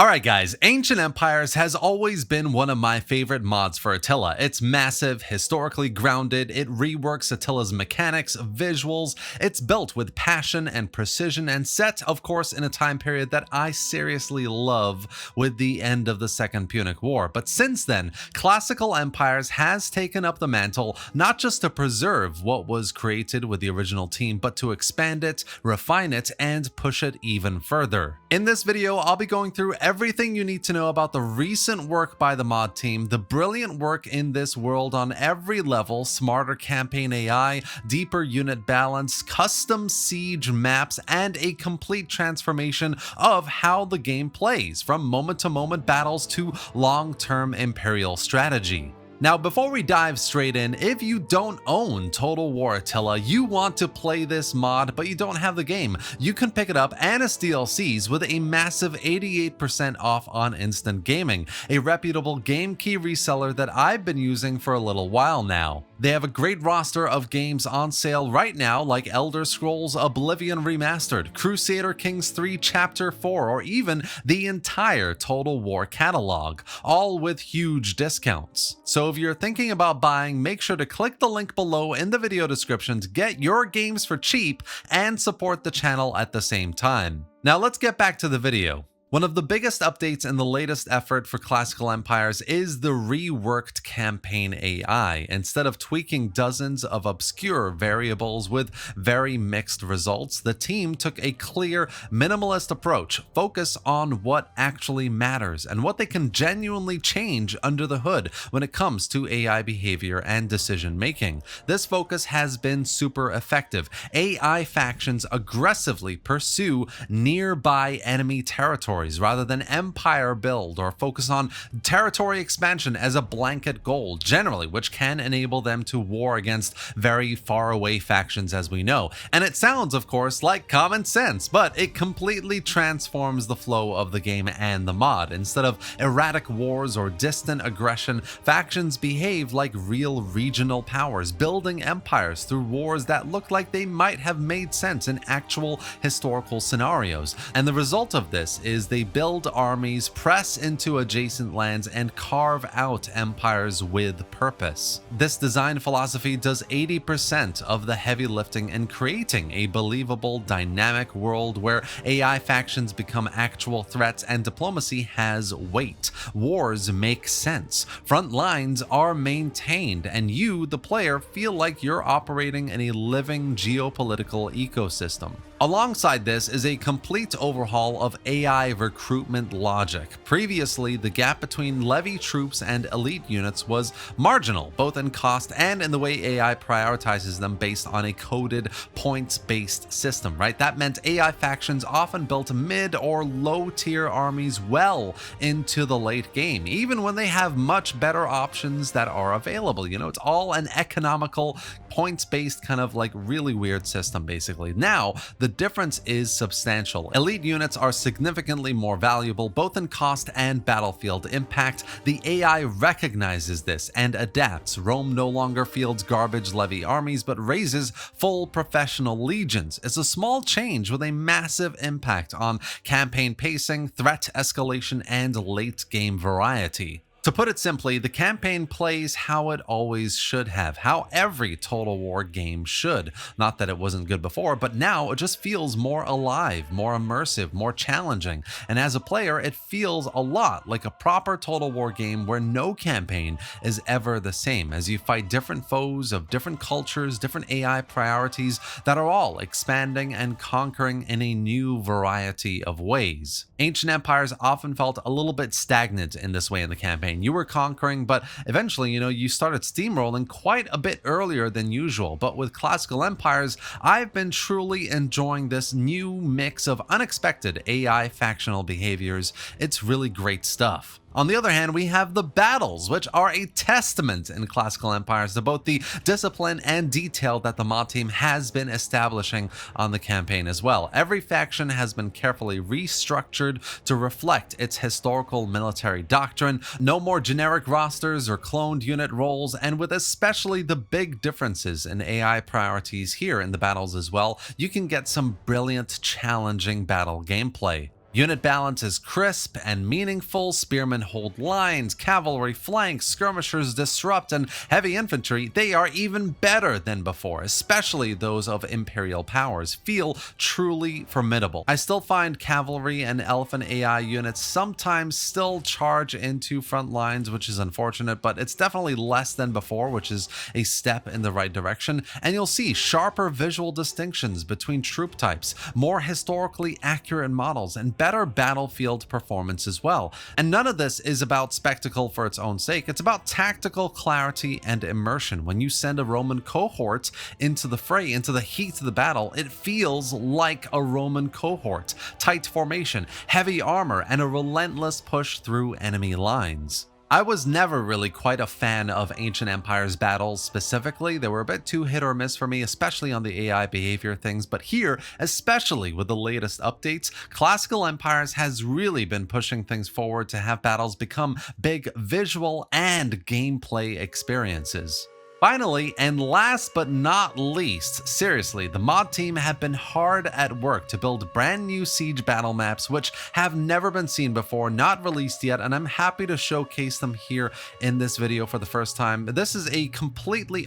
Alright guys, Ancient Empires has always been one of my favorite mods for Attila. It's massive, historically grounded, it reworks Attila's mechanics, visuals, it's built with passion and precision and set, of course, in a time period that I seriously love with the end of the Second Punic War. But since then, Classical Empires has taken up the mantle not just to preserve what was created with the original team, but to expand it, refine it, and push it even further. In this video, I'll be going through everything you need to know about the recent work by the mod team, the brilliant work in this world on every level, smarter campaign AI, deeper unit balance, custom siege maps, and a complete transformation of how the game plays, from moment-to-moment battles to long-term imperial strategy. Now, before we dive straight in, if you don't own Total War Attila, you want to play this mod, but you don't have the game, you can pick it up and its DLCs with a massive 88% off on Instant Gaming, a reputable game key reseller that I've been using for a little while now. They have a great roster of games on sale right now, like Elder Scrolls Oblivion Remastered, Crusader Kings 3 Chapter 4, or even the entire Total War catalog, all with huge discounts. So if you're thinking about buying, make sure to click the link below in the video description to get your games for cheap and support the channel at the same time. Now let's get back to the video. One of the biggest updates in the latest effort for Classical Empires is the reworked campaign AI. Instead of tweaking dozens of obscure variables with very mixed results, the team took a clear, minimalist approach, focus on what actually matters and what they can genuinely change under the hood when it comes to AI behavior and decision making. This focus has been super effective. AI factions aggressively pursue nearby enemy territory rather than empire build or focus on territory expansion as a blanket goal generally, which can enable them to war against very far away factions, as we know. And it sounds, of course, like common sense, but it completely transforms the flow of the game and the mod. Instead of erratic wars or distant aggression, factions behave like real regional powers, building empires through wars that look like they might have made sense in actual historical scenarios. And the result of this is they build armies, press into adjacent lands, and carve out empires with purpose. This design philosophy does 80% of the heavy lifting in creating a believable, dynamic world where AI factions become actual threats and diplomacy has weight. Wars make sense. Front lines are maintained, and you, the player, feel like you're operating in a living geopolitical ecosystem. Alongside this is a complete overhaul of AI recruitment logic. Previously, the gap between levy troops and elite units was marginal, both in cost and in the way AI prioritizes them based on a coded points-based system, right? That meant AI factions often built mid or low-tier armies well into the late game, even when they have much better options that are available. You know, it's all an economical, points-based kind of like really weird system, basically. Now, the difference is substantial. Elite units are significantly more valuable, both in cost and battlefield impact. The AI recognizes this and adapts. Rome no longer fields garbage levy armies, but raises full professional legions. It's a small change with a massive impact on campaign pacing, threat escalation, and late game variety. To put it simply, the campaign plays how it always should have, how every Total War game should. Not that it wasn't good before, but now it just feels more alive, more immersive, more challenging. And as a player, it feels a lot like a proper Total War game where no campaign is ever the same, as you fight different foes of different cultures, different AI priorities that are all expanding and conquering in a new variety of ways. Ancient Empires often felt a little bit stagnant in this way in the campaign. You were conquering, but eventually, you started steamrolling quite a bit earlier than usual. But with Classical Empires, I've been truly enjoying this new mix of unexpected AI factional behaviors. It's really great stuff. On the other hand, we have the battles, which are a testament in Classical Empires to both the discipline and detail that the mod team has been establishing on the campaign as well. Every faction has been carefully restructured to reflect its historical military doctrine. No more generic rosters or cloned unit roles, and with especially the big differences in AI priorities here in the battles as well, you can get some brilliant, challenging battle gameplay. Unit balance is crisp and meaningful, spearmen hold lines, cavalry flanks, skirmishers disrupt, and heavy infantry, they are even better than before, especially those of imperial powers, feel truly formidable. I still find cavalry and elephant AI units sometimes still charge into front lines, which is unfortunate, but it's definitely less than before, which is a step in the right direction, and you'll see sharper visual distinctions between troop types, more historically accurate models, and better battlefield performance as well. And none of this is about spectacle for its own sake, it's about tactical clarity and immersion. When you send a Roman cohort into the fray, into the heat of the battle, it feels like a Roman cohort. Tight formation, heavy armor, and a relentless push through enemy lines. I was never really quite a fan of Ancient Empire's battles specifically. They were a bit too hit or miss for me, especially on the AI behavior things, but here, especially with the latest updates, Classical Empires has really been pushing things forward to have battles become big visual and gameplay experiences. Finally, and last but not least, seriously, the mod team have been hard at work to build brand new siege battle maps which have never been seen before, not released yet, and I'm happy to showcase them here in this video for the first time. This is a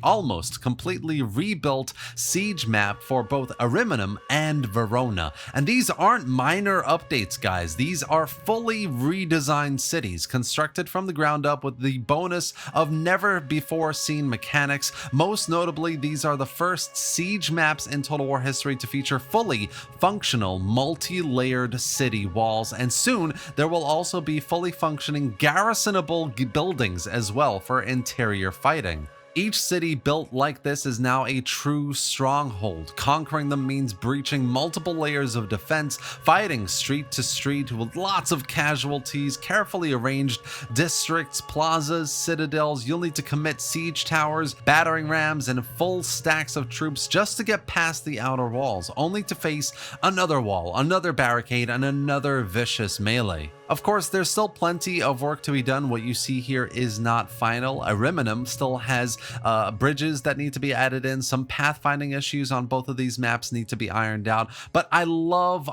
almost completely rebuilt siege map for both Ariminum and Verona. And these aren't minor updates, guys. These are fully redesigned cities, constructed from the ground up with the bonus of never before seen mechanics. Most notably, these are the first siege maps in Total War history to feature fully functional, multi-layered city walls, and soon there will also be fully functioning garrisonable buildings as well for interior fighting. Each city built like this is now a true stronghold. Conquering them means breaching multiple layers of defense, fighting street to street with lots of casualties, carefully arranged districts, plazas, citadels. You'll need to commit siege towers, battering rams, and full stacks of troops just to get past the outer walls, only to face another wall, another barricade, and another vicious melee. Of course, there's still plenty of work to be done. What you see here is not final. Ariminum still has bridges that need to be added in. Some pathfinding issues on both of these maps need to be ironed out. But I love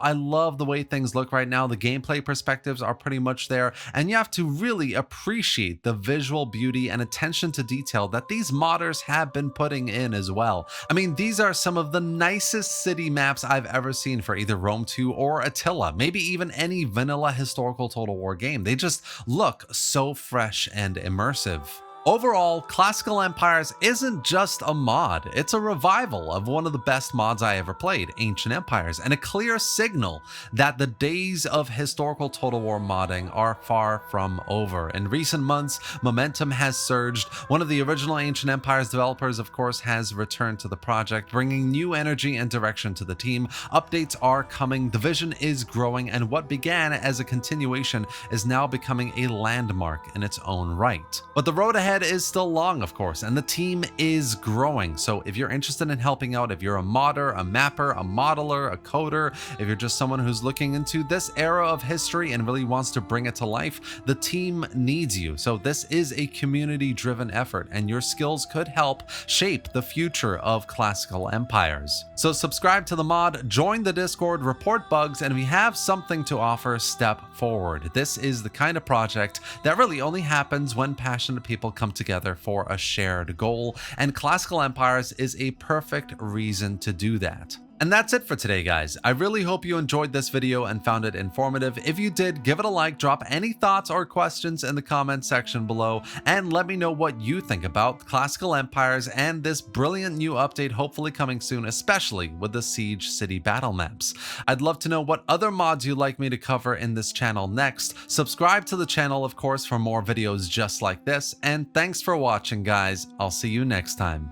the way things look right now. The gameplay perspectives are pretty much there, and you have to really appreciate the visual beauty and attention to detail that these modders have been putting in as well. I mean, these are some of the nicest city maps I've ever seen for either Rome 2 or Attila, maybe even any vanilla historical Total War game. They just look so fresh and immersive. Overall, Classical Empires isn't just a mod, it's a revival of one of the best mods I ever played, Ancient Empires, and a clear signal that the days of historical Total War modding are far from over. In recent months, momentum has surged. One of the original Ancient Empires developers, of course, has returned to the project, bringing new energy and direction to the team. Updates are coming, the vision is growing, and what began as a continuation is now becoming a landmark in its own right. But the road ahead is still long, of course, and the team is growing. So if you're interested in helping out, if you're a modder, a mapper, a modeler, a coder, if you're just someone who's looking into this era of history and really wants to bring it to life, the team needs you. So this is a community-driven effort, and your skills could help shape the future of Classical Empires. So subscribe to the mod, join the Discord, report bugs, and if you have something to offer, step forward. This is the kind of project that really only happens when passionate people come together for a shared goal, and Classical Empires is a perfect reason to do that. And that's it for today, guys. I really hope you enjoyed this video and found it informative. If you did, give it a like, drop any thoughts or questions in the comment section below, and let me know what you think about Classical Empires and this brilliant new update hopefully coming soon, especially with the Siege City battle maps. I'd love to know what other mods you'd like me to cover in this channel next. Subscribe to the channel, of course, for more videos just like this, and thanks for watching, guys. I'll see you next time.